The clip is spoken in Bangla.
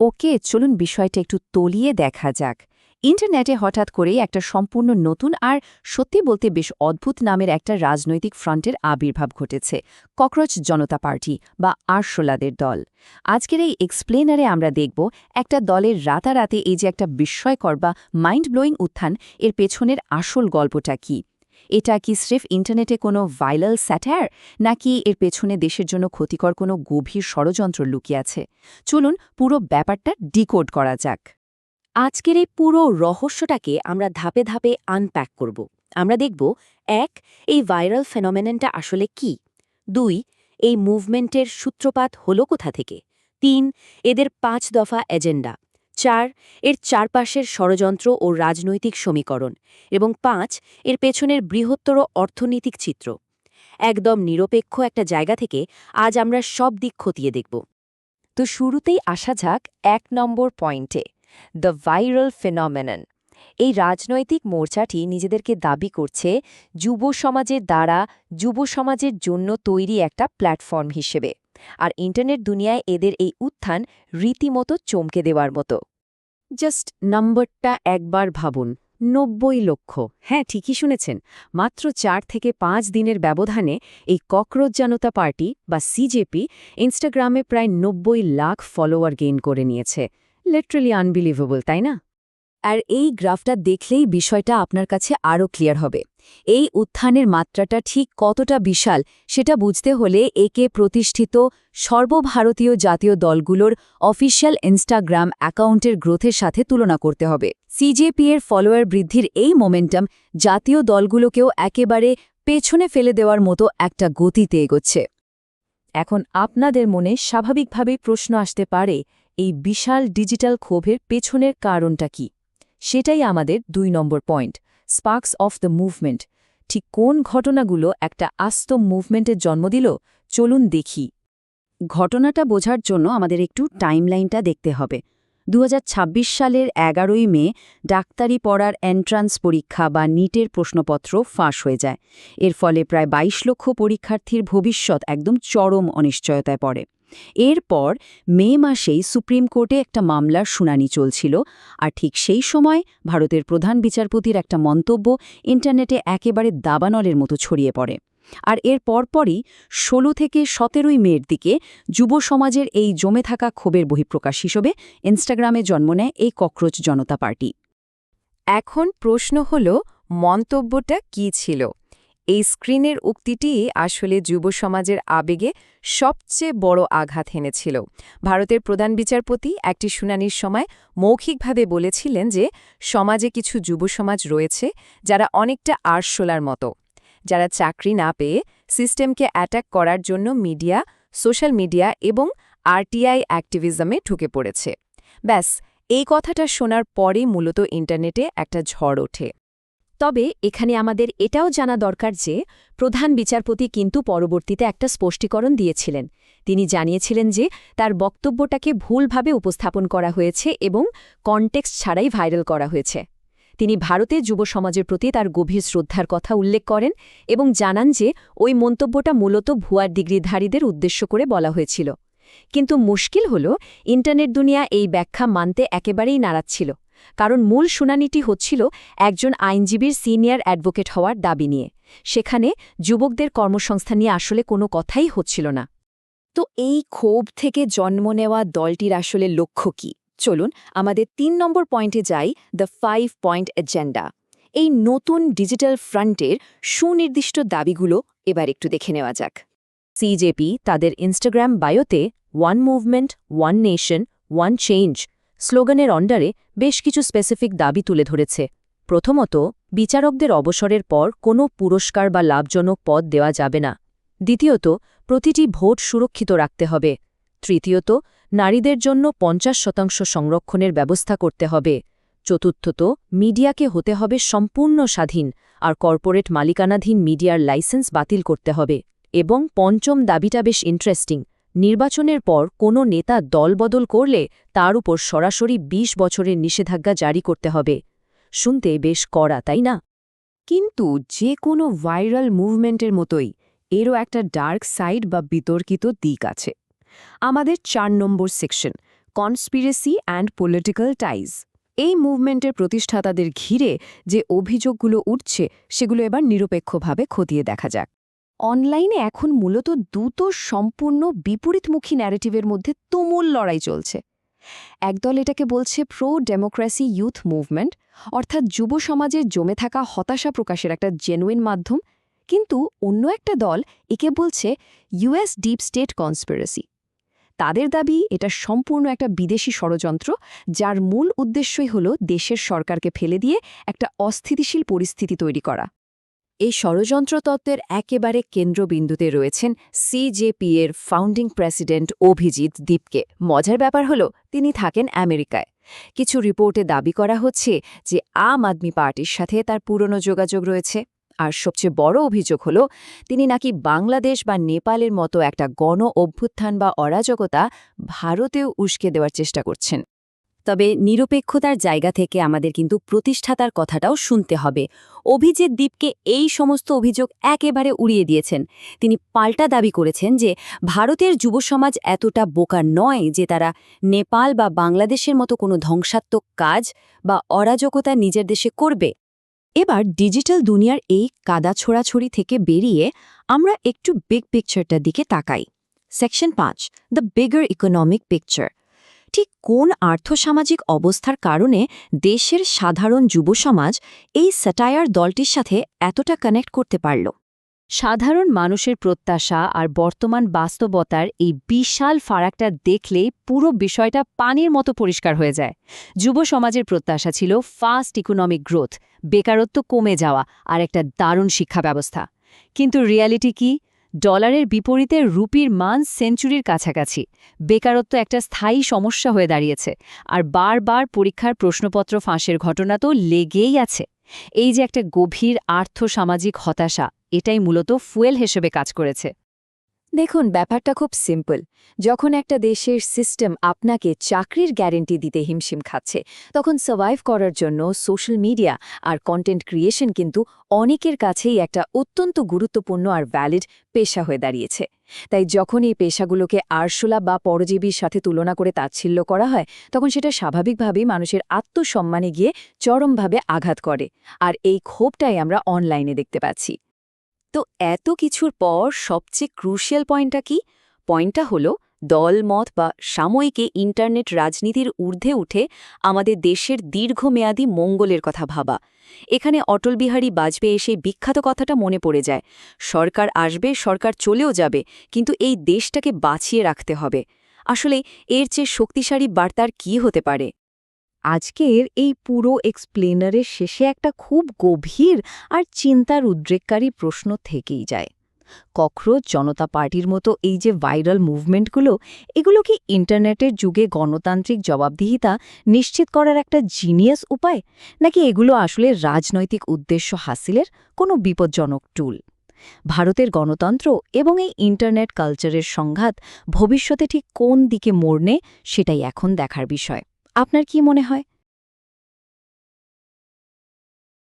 ওকে, চলুন বিষয়টা একটু তলিয়ে দেখা যাক। ইন্টারনেটে হঠাৎ করেই একটা সম্পূর্ণ নতুন আর সত্যি বলতে বেশ অদ্ভুত নামের একটা রাজনৈতিক ফ্রন্টের আবির্ভাব ঘটেছে, ককরোচ জনতা পার্টি বা আরশোলাদের দল। আজকের এই এক্সপ্লেনারে আমরা দেখব একটা দলের রাতারাতি এই যে একটা বিস্ময়কর বা মাইন্ড ব্লোয়িং উত্থান, এর পেছনের আসল গল্পটা কি। এটা কি স্রেফ ইন্টারনেটে কোনো ভাইরাল স্যাটায়ার, নাকি এর পেছনে দেশের জন্য ক্ষতিকর কোনো গভীর ষড়যন্ত্র লুকিয়ে আছে? চলুন পুরো ব্যাপারটা ডিকোড করা যাক। আজকের এই পুরো রহস্যটাকে আমরা ধাপে ধাপে আনপ্যাক করব। আমরা দেখব ১. এই ভাইরাল ফেনোমেননটা আসলে কি। ২. এই মুভমেন্টের সূত্রপাত হলো কোথা থেকে। ৩. এদের ৫ দফা এজেন্ডা। ৪. এর চারপাশের ষড়যন্ত্র ও রাজনৈতিক সমীকরণ। এবং ৫. এর পেছনের বৃহত্তর অর্থনৈতিক চিত্র। একদম নিরপেক্ষ একটা জায়গা থেকে আজ আমরা সব দিক খতিয়ে দেখব। তো শুরুতেই আসা যাক ১ নম্বর পয়েন্টে, দ্য ভাইরাল ফেনোমেনন। এই রাজনৈতিক মোর্চাটি নিজেদেরকে দাবি করছে যুব সমাজের দ্বারা যুব সমাজের জন্য তৈরি একটা প্ল্যাটফর্ম হিসেবে। আর ইন্টারনেট দুনিয়ায় এদের এই উত্থান রীতিমতো চমকে দেওয়ার মতো। জাস্ট নম্বরটা একবার ভাবুন, ৯০ লক্ষ। হ্যাঁ, ঠিকই শুনেছেন। মাত্র ৪ থেকে ৫ দিনের ব্যবধানে এই ককরোচ জনতা পার্টি বা সিজেপি ইনস্টাগ্রামে প্রায় ৯০ লাখ ফলোয়ার গেইন করে নিয়েছে। লিটারালি আনবিলিভেবল, তাই না? আর এই গ্রাফটা দেখলেই বিষয়টা আপনার কাছে আরও ক্লিয়ার হবে। এই উত্থানের মাত্রাটা ঠিক কতটা বিশাল সেটা বুঝতে হলে একে প্রতিষ্ঠিত সর্বভারতীয় জাতীয় দলগুলোর অফিসিয়াল ইনস্টাগ্রাম অ্যাকাউন্টের গ্রোথের সাথে তুলনা করতে হবে। সিজেপি এর ফলোয়ার বৃদ্ধির এই মোমেন্টাম জাতীয় দলগুলোকেও একেবারে পেছনে ফেলে দেওয়ার মতো একটা গতিতে এগোচ্ছে। এখন আপনাদের মনে স্বাভাবিকভাবেই প্রশ্ন আসতে পারে, এই বিশাল ডিজিটাল ক্ষোভের পেছনের কারণটা কি? সেটাই আমাদের ২ number point, sparks of the movement. ঠিক কোন ঘটনাগুলো একটা আস্ত মুভমেন্টের জন্ম দিল, চলুন দেখি। ঘটনাটা বোঝার জন্য আমাদের একটু টাইমলাইনটা দেখতে হবে। ২০২৬ সালের ১১ই মে ডাক্তারি পড়ার এন্ট্রান্স পরীক্ষা বা নিটের প্রশ্নপত্র ফাঁস হয়ে যায়। এর ফলে প্রায় ২২ লক্ষ পরীক্ষার্থীর ভবিষ্যৎ একদম চরম অনিশ্চয়তায় পড়ে। এরপর মে মাসেই সুপ্রিম কোর্টে একটা মামলার শুনানি চলছিল, আর ঠিক সেই সময় ভারতের প্রধান বিচারপতির একটা মন্তব্য ইন্টারনেটে একেবারে দাবানলের মতো ছড়িয়ে পড়ে। আর এর পরপরই ১৬ থেকে ১৭ই মের দিকে যুব সমাজের এই জমে থাকা ক্ষোভের বহিঃপ্রকাশ হিসেবে ইনস্টাগ্রামে জন্ম নেয় এই ককরোচ জনতা পার্টি। এখন প্রশ্ন হল, মন্তব্যটা কী ছিল? এই স্ক্রিনের উক্তিটি আসলে যুব সমাজের আবেগে সবচেয়ে বড় আঘাত হেনেছিল। ভারতের প্রধান বিচারপতি একটি শুনানির সময় মৌখিকভাবে বলেছিলেন যে সমাজে কিছু যুব সমাজ রয়েছে যারা অনেকটা আরশোলার মতো, যারা চাকরি না পেয়ে সিস্টেমকে অ্যাটাক করার জন্য মিডিয়া, সোশ্যাল মিডিয়া এবং আরটিআই অ্যাক্টিভিজমে ঢুকে পড়েছে। ব্যাস, এই কথাটা শোনার পরেই মূলত ইন্টারনেটে একটা ঝড় ওঠে। তবে এখানে আমাদের এটাও জানা দরকার যে প্রধান বিচারপতি কিন্তু পরবর্তীতে একটা স্পষ্টীকরণ দিয়েছিলেন। তিনি জানিয়েছিলেন যে তার বক্তব্যটাকে ভুলভাবে উপস্থাপন করা হয়েছে এবং কনটেক্সট ছাড়াই ভাইরাল করা হয়েছে। তিনি ভারতের যুব সমাজের প্রতি তার গভীর শ্রদ্ধার কথা উল্লেখ করেন এবং জানান যে ওই মন্তব্যটা মূলত ভুয়ার ডিগ্রিধারীদের উদ্দেশ্য করে বলা হয়েছিল। কিন্তু মুশকিল হল, ইন্টারনেট দুনিয়া এই ব্যাখ্যা মানতে একেবারেই নারাজ ছিল, কারণ মূল শুনানিটি হচ্ছিল একজন আইনজীবীর সিনিয়র অ্যাডভোকেট হওয়ার দাবি নিয়ে। সেখানে যুবকদের কর্মসংস্থান নিয়ে আসলে কোনো কথাই হচ্ছিল না। তো এই ক্ষোভ থেকে জন্ম নেওয়া দলটির আসলে লক্ষ্য কী? চলুন আমাদের ৩ নম্বর পয়েন্টে যাই, দ্য 5 পয়েন্ট এজেন্ডা। এই নতুন ডিজিটাল ফ্রন্টের সুনির্দিষ্ট দাবিগুলো এবার একটু দেখে নেওয়া যাক। সিজেপি তাদের ইনস্টাগ্রাম বায়োতে one movement, one nation, one change স্লোগানের অন্ডারে বেশ কিছু স্পেসিফিক দাবি তুলে ধরেছে। প্রথমত, বিচারকদের অবসরের পর কোনো পুরস্কার বা লাভজনক পদ দেওয়া যাবে না। দ্বিতীয়ত, প্রতিটি ভোট সুরক্ষিত রাখতে হবে। তৃতীয়ত, নারীদের জন্য ৫০% সংরক্ষণের ব্যবস্থা করতে হবে। চতুর্থত, মিডিয়াকে হতে হবে সম্পূর্ণ স্বাধীন, আর কর্পোরেট মালিকানাধীন মিডিয়ার লাইসেন্স বাতিল করতে হবে। এবং পঞ্চম দাবিটা বেশ ইন্টারেস্টিং, নির্বাচনের পর কোনো নেতা দলবদল করলে তার উপর সরাসরি ২০ বছরের নিষেধাজ্ঞা জারি করতে হবে। শুনতে বেশ কড়া, তাই না? কিন্তু যে কোনো ভাইরাল মুভমেন্টের মতোই এরও একটা ডার্ক সাইড বা বিতর্কিত দিক আছে। আমাদের ৪ number section, conspiracy and political ties. এই মুভমেন্টের প্রতিষ্ঠাতাদের ঘিরে যে অভিযোগগুলো উঠছে সেগুলো এবার নিরপেক্ষভাবে খতিয়ে দেখা যাক। অনলাইনে এখন মূলত দুটো সম্পূর্ণ বিপরীতমুখী ন্যারেটিভের মধ্যে তুমুল লড়াই চলছে। একদল এটাকে বলছে প্রো ডেমোক্রেসি ইউথ মুভমেন্ট, অর্থাৎ যুব সমাজে জমে থাকা হতাশা প্রকাশের একটা জেনুইন মাধ্যম, কিন্তু অন্য একটা দল একে বলছে ইউএস ডিপ স্টেট কনস্পিরেসি। তাদের দাবি এটা সম্পূর্ণ একটা বিদেশি ষড়যন্ত্র, যার মূল উদ্দেশ্যই হল দেশের সরকারকে ফেলে দিয়ে একটা অস্থিতিশীল পরিস্থিতি তৈরি করা। এই ষড়যন্ত্র তত্ত্বের একেবারে কেন্দ্রবিন্দুতে রয়েছেন সিজেপি এর ফাউন্ডিং প্রেসিডেন্ট অভিজিৎ দীপকে। মজার ব্যাপার হলো তিনি থাকেন আমেরিকায়। কিছু রিপোর্টে দাবি করা হচ্ছে যে আম আদমি পার্টির সাথে তার পুরনো যোগাযোগ রয়েছে। আর সবচেয়ে বড় অভিযোগ হলো তিনি নাকি বাংলাদেশ বা নেপালের মতো একটা গণ অভ্যুত্থান বা অরাজকতা ভারতেও উস্কে দেওয়ার চেষ্টা করছেন। তবে নিরপেক্ষতার জায়গা থেকে আমাদের কিন্তু প্রতিষ্ঠাতার কথাটাও শুনতে হবে। অভিজিৎ দীপকে এই সমস্ত অভিযোগ একেবারে উড়িয়ে দিয়েছেন। তিনি পাল্টা দাবি করেছেন যে ভারতের যুব সমাজ এতটা বোকা নয় যে তারা নেপাল বা বাংলাদেশের মতো কোনো ধ্বংসাত্মক কাজ বা অরাজকতা নিজের দেশে করবে। এবার ডিজিটাল দুনিয়ার এই কাদা ছোড়াছড়ি থেকে বেরিয়ে আমরা একটু বিগ পিকচারটার দিকে তাকাই। Section 5, the bigger economic picture. ঠিক কোন আর্থসামাজিক অবস্থার কারণে দেশের সাধারণ যুব সমাজ এই স্যাটায়ার দলটির সাথে এতটা কানেক্ট করতে পারল? সাধারণ মানুষের প্রত্যাশা আর বর্তমান বাস্তবতার এই বিশাল ফারাকটা দেখলেই পুরো বিষয়টা পানির মতো পরিষ্কার হয়ে যায়। যুব সমাজের প্রত্যাশা ছিল ফাস্ট ইকোনমিক গ্রোথ, বেকারত্ব কমে যাওয়া আর একটা দারুণ শিক্ষা ব্যবস্থা। কিন্তু রিয়ালিটি কি? ডলারের বিপরীতে রুপির মান সেঞ্চুরির কাছাকাছি। বেকারত্ব একটা স্থায়ী সমস্যা হয়ে দাঁড়িয়েছে, আর বারবার পরীক্ষার প্রশ্নপত্র ফাঁসের ঘটনা তো লেগেই আছে। এই যে একটা গভীর আর্থসামাজিক হতাশা, এটাই মূলত ফুয়েল হিসেবে কাজ করেছে। দেখুন, ব্যাপারটা খুব সিম্পল। যখন একটা দেশের সিস্টেম আপনাকে চাকরির গ্যারেন্টি দিতে হিমশিম খাচ্ছে, তখন সার্ভাইভ করার জন্য সোশ্যাল মিডিয়া আর কন্টেন্ট ক্রিয়েশন কিন্তু অনেকের কাছেই একটা অত্যন্ত গুরুত্বপূর্ণ আর ভ্যালিড পেশা হয়ে দাঁড়িয়েছে। তাই যখন এই পেশাগুলোকে আরশোলা বা পরজীবীর সাথে তুলনা করে তাচ্ছিল্য করা হয়, তখন সেটা স্বাভাবিকভাবেই মানুষের আত্মসম্মানে গিয়ে চরমভাবে আঘাত করে। আর এই ক্ষোভটাই আমরা অনলাইনে দেখতে পাচ্ছি। তো এত কিছুর পর সবচেয়ে ক্রুশিয়াল পয়েন্টটা কি? পয়েন্টটা হলো দলমত বা সাময়িক ইন্টারনেট রাজনীতির ঊর্ধ্বে উঠে আমাদের দেশের দীর্ঘমেয়াদী মঙ্গলের কথা ভাবা। এখানে অটল বিহারী বাজপেয়ী সেই বিখ্যাত কথাটা মনে পড়ে যায়, সরকার আসবে, সরকার চলেও যাবে, কিন্তু এই দেশটাকে বাঁচিয়ে রাখতে হবে। আসলে এর চেয়ে শক্তিশালী বার্তার কি হতে পারে? আজকের এই পুরো এক্সপ্লেনারের শেষে একটা খুব গভীর আর চিন্তার উদ্রেককারী প্রশ্ন থেকেই যায়। ককরোচ জনতা পার্টির মতো এই যে ভাইরাল মুভমেন্টগুলো, এগুলো কি ইন্টারনেটের যুগে গণতান্ত্রিক জবাবদিহিতা নিশ্চিত করার একটা জিনিয়াস উপায়, নাকি এগুলো আসলে রাজনৈতিক উদ্দেশ্য হাসিলের কোনো বিপজ্জনক টুল? ভারতের গণতন্ত্র এবং এই ইন্টারনেট কালচারের সংঘাত ভবিষ্যতে ঠিক কোন দিকে মোড় নেয়, সেটাই এখন দেখার বিষয়। আপনার কি মনে হয়?